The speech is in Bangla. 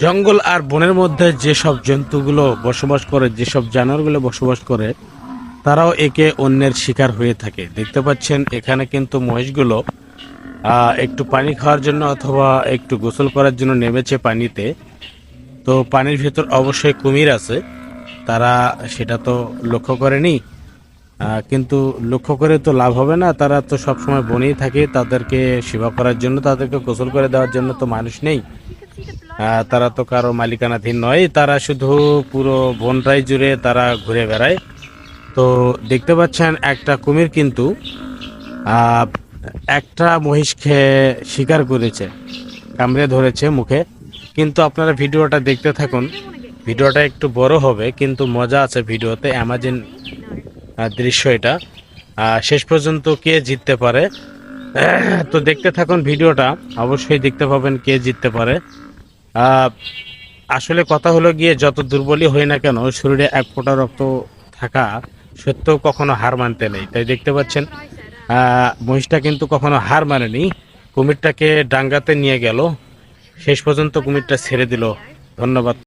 জঙ্গল আর বনের মধ্যে যেসব জন্তুগুলো বসবাস করে, যেসব জানোয়ারগুলো বসবাস করে, তারাও একে অন্যের শিকার হয়ে থাকে। দেখতে পাচ্ছেন এখানে কিন্তু মহিষগুলো একটু পানি খাওয়ার জন্য অথবা একটু গোসল করার জন্য নেমেছে পানিতে। তো পানির ভেতর অবশ্যই কুমির আছে, তারা সেটা তো লক্ষ্য করেনি। কিন্তু লক্ষ্য করে তো লাভ হবে না, তারা তো সবসময় বনেই থাকে, তাদেরকে সেবা করার জন্য, তাদেরকে গোসল করে দেওয়ার জন্য তো মানুষ নেই। তারা তো কারো মালিকানাধীন নয়, তারা শুধু পুরো বনটাই জুড়ে তারা ঘুরে বেড়ায়। তো দেখতে পাচ্ছেন একটা কুমির কিন্তু আহ, একটা মহিষকে শিকার করেছে, কামড়ে ধরেছে মুখে। কিন্তু আপনারা ভিডিওটা দেখতে থাকুন, ভিডিওটা একটু বড় হবে কিন্তু মজা আছে ভিডিওতে, অ্যামাজিন দৃশ্য এটা। শেষ পর্যন্ত কে জিততে পারে, তো দেখতে থাকুন ভিডিওটা, অবশ্যই দেখতে পাবেন কে জিততে পারে। আহ, আসলে কথা হলো গিয়ে, যত দুর্বলই হই না কেন, শরীরে এক ফোঁটা রক্ত থাকা সত্ত্বেও কখনো হার মানতে নেই। তাই দেখতে পাচ্ছেন মহিষটা কিন্তু কখনো হার মানেনি, কুমিরটাকে ডাঙ্গাতে নিয়ে গেল, শেষ পর্যন্ত কুমিরটা ছেড়ে দিল। ধন্যবাদ।